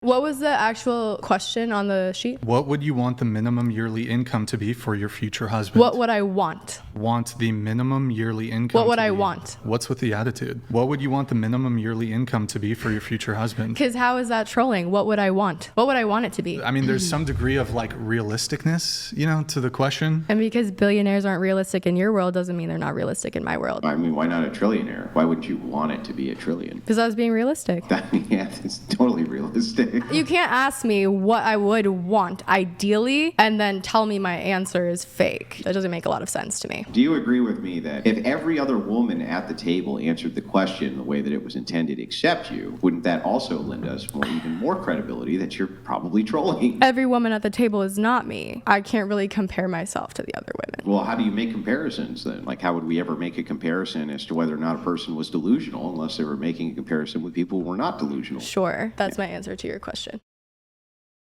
What was the actual question on the sheet? What would you want the minimum yearly income to be for your future husband? What would I want? Want the minimum yearly income What would to I be? want? What's with the attitude? What would you want the minimum yearly income to be for your future husband? Because how is that trolling? What would I want? What would I want it to be? I mean, there's some degree of like realisticness, to the question. And because billionaires aren't realistic in your world doesn't mean they're not realistic in my world. I mean, why not a trillionaire? Why would you want it to be a trillion? Because I was being realistic. Yeah, it's totally realistic. You can't ask me what I would want ideally and then tell me my answer is fake. That doesn't make a lot of sense to me. Do you agree with me that if every other woman at the table answered the question the way that it was intended except you, wouldn't that also lend us even more credibility that you're probably trolling? Every woman at the table is not me. I can't really compare myself to the other women. Well, how do you make comparisons then? Like, how would we ever make a comparison as to whether or not a person was delusional unless they were making a comparison with people who were not delusional? Sure, that's my answer to your question.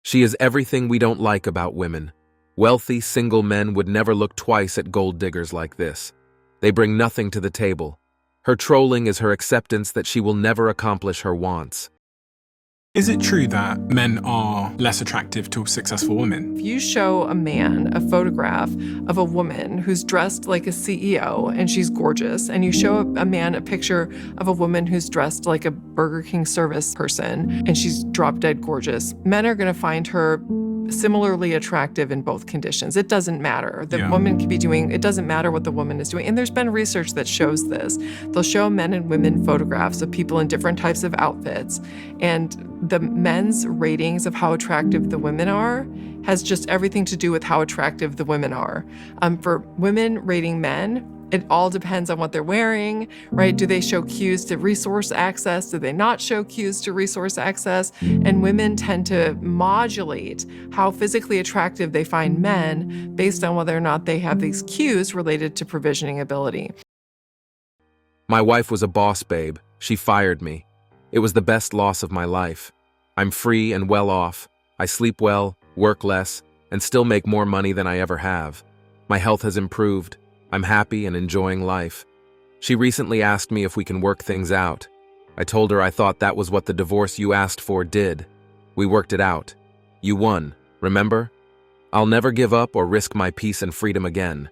She is everything we don't like about women. Wealthy, single men would never look twice at gold diggers like this. They bring nothing to the table. Her trolling is her acceptance that she will never accomplish her wants. Is it true that men are less attractive to successful women? If you show a man a photograph of a woman who's dressed like a CEO and she's gorgeous, and you show a man a picture of a woman who's dressed like a Burger King service person and she's drop dead gorgeous, men are going to find her similarly attractive in both conditions. It doesn't matter. The woman could be doing, it doesn't matter what the woman is doing. And there's been research that shows this. They'll show men and women photographs of people in different types of outfits. And the men's ratings of how attractive the women are has just everything to do with how attractive the women are. For women rating men, it all depends on what they're wearing, right? Do they show cues to resource access? Do they not show cues to resource access? And women tend to modulate how physically attractive they find men based on whether or not they have these cues related to provisioning ability. My wife was a boss babe. She fired me. It was the best loss of my life. I'm free and well off. I sleep well, work less, and still make more money than I ever have. My health has improved. I'm happy and enjoying life. She recently asked me if we can work things out. I told her I thought that was what the divorce you asked for did. We worked it out. You won, remember? I'll never give up or risk my peace and freedom again.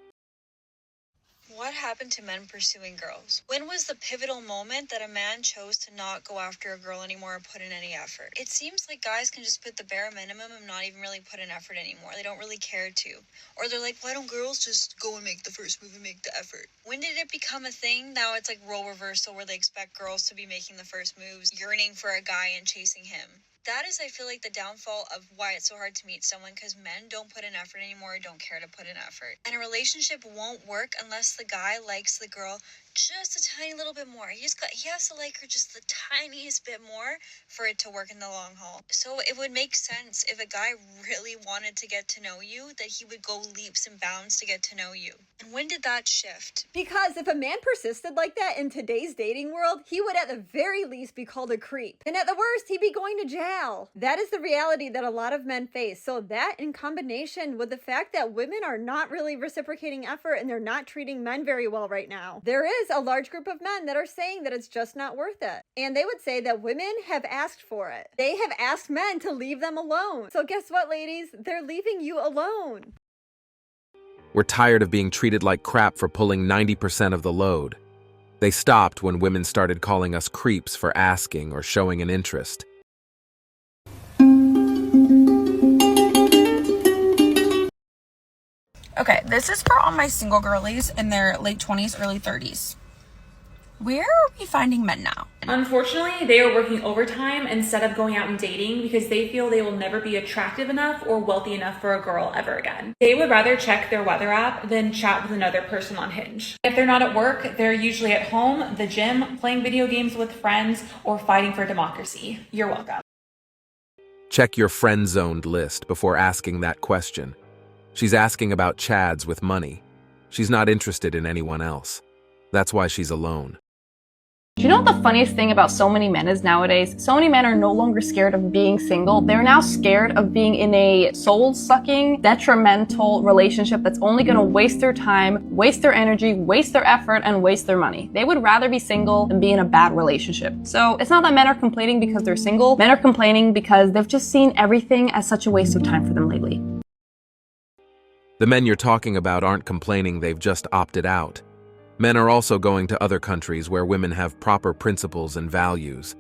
What happened to men pursuing girls? When was the pivotal moment that a man chose to not go after a girl anymore or put in any effort? It seems like guys can just put the bare minimum and not even really put in effort anymore. They don't really care to. Or they're like, why don't girls just go and make the first move and make the effort? When did it become a thing? Now it's like role reversal where they expect girls to be making the first moves, yearning for a guy and chasing him. That is, I feel like, the downfall of why it's so hard to meet someone, because men don't put in effort anymore or don't care to put in effort. And a relationship won't work unless the guy likes the girl just a tiny little bit more. He has to like her just the tiniest bit more for it to work in the long haul. So it would make sense if a guy really wanted to get to know you, that he would go leaps and bounds to get to know you. And when did that shift? Because if a man persisted like that in today's dating world, he would at the very least be called a creep. And at the worst, he'd be going to jail. That is the reality that a lot of men face. So that, in combination with the fact that women are not really reciprocating effort and they're not treating men very well right now, there is a large group of men that are saying that it's just not worth it. And they would say that women have asked for it. They have asked men to leave them alone. So guess what, ladies? They're leaving you alone. We're tired of being treated like crap for pulling 90% of the load. They stopped when women started calling us creeps for asking or showing an interest. Okay, this is for all my single girlies in their late 20s, early 30s. Where are we finding men now? Unfortunately, they are working overtime instead of going out and dating because they feel they will never be attractive enough or wealthy enough for a girl ever again. They would rather check their weather app than chat with another person on Hinge. If they're not at work, they're usually at home, the gym, playing video games with friends, or fighting for democracy. You're welcome. Check your friend-zoned list before asking that question. She's asking about chads with money. She's not interested in anyone else. That's why she's alone. Do you know what the funniest thing about so many men is nowadays? So many men are no longer scared of being single. They're now scared of being in a soul-sucking, detrimental relationship that's only going to waste their time, waste their energy, waste their effort, and waste their money. They would rather be single than be in a bad relationship. So it's not that men are complaining because they're single. Men are complaining because they've just seen everything as such a waste of time for them lately. The men you're talking about aren't complaining, they've just opted out. Men are also going to other countries where women have proper principles and values.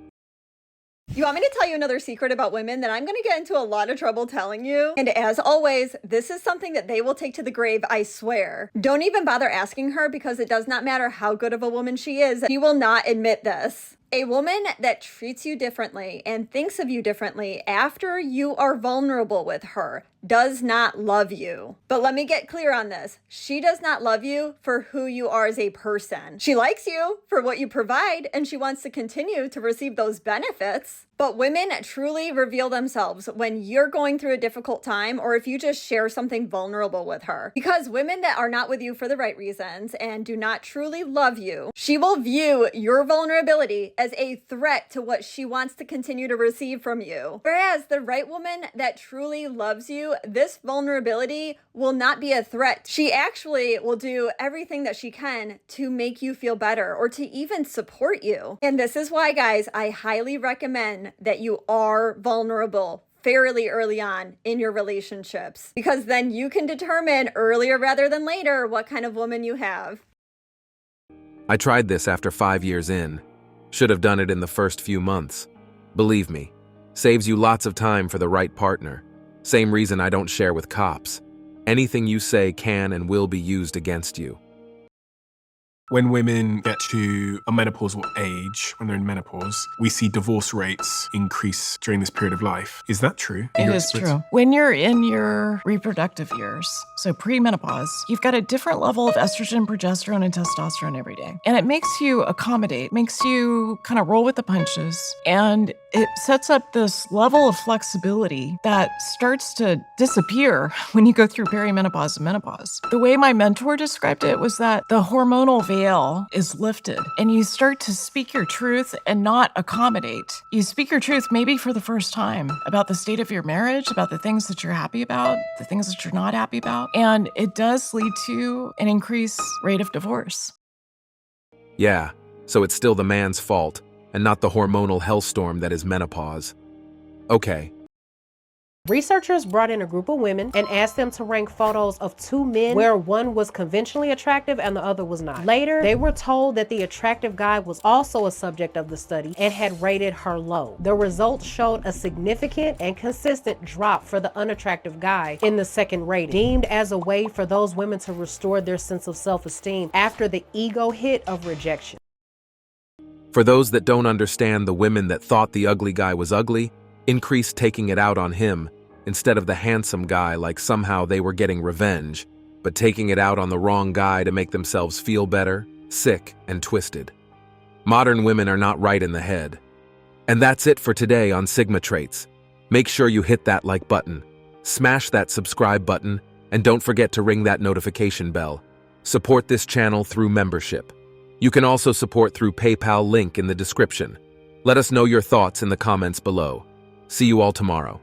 You want me to tell you another secret about women that I'm going to get into a lot of trouble telling you? And as always, this is something that they will take to the grave, I swear. Don't even bother asking her because it does not matter how good of a woman she is. She will not admit this. A woman that treats you differently and thinks of you differently after you are vulnerable with her does not love you. But let me get clear on this. She does not love you for who you are as a person. She likes you for what you provide, and she wants to continue to receive those benefits. But women truly reveal themselves when you're going through a difficult time or if you just share something vulnerable with her. Because women that are not with you for the right reasons and do not truly love you, she will view your vulnerability as a threat to what she wants to continue to receive from you. Whereas the right woman that truly loves you, this vulnerability will not be a threat. She actually will do everything that she can to make you feel better or to even support you. And this is why, guys, I highly recommend that you are vulnerable fairly early on in your relationships, because then you can determine earlier rather than later what kind of woman you have. I tried this after 5 years in. Should have done it in the first few months. Believe me, saves you lots of time for the right partner. Same reason I don't share with cops. Anything you say can and will be used against you. When women get to a menopausal age, when they're in menopause, we see divorce rates increase during this period of life. Is that true? It is true. When you're in your reproductive years, so pre-menopause, you've got a different level of estrogen, progesterone, and testosterone every day. And it makes you accommodate, makes you kind of roll with the punches. And it sets up this level of flexibility that starts to disappear when you go through perimenopause and menopause. The way my mentor described it was that the hormonal veil is lifted and you start to speak your truth and not accommodate. You speak your truth maybe for the first time about the state of your marriage, about the things that you're happy about, the things that you're not happy about. And it does lead to an increased rate of divorce. Yeah, so it's still the man's fault and not the hormonal hellstorm that is menopause. Okay. Researchers brought in a group of women and asked them to rank photos of two men where one was conventionally attractive and the other was not. Later, they were told that the attractive guy was also a subject of the study and had rated her low. The results showed a significant and consistent drop for the unattractive guy in the second rating, deemed as a way for those women to restore their sense of self-esteem after the ego hit of rejection. For those that don't understand, the women that thought the ugly guy was ugly increased taking it out on him instead of the handsome guy, like somehow they were getting revenge, but taking it out on the wrong guy to make themselves feel better, sick, and twisted. Modern women are not right in the head. And that's it for today on Sigma Traits. Make sure you hit that like button, smash that subscribe button, and don't forget to ring that notification bell. Support this channel through membership. You can also support through PayPal, link in the description. Let us know your thoughts in the comments below. See you all tomorrow.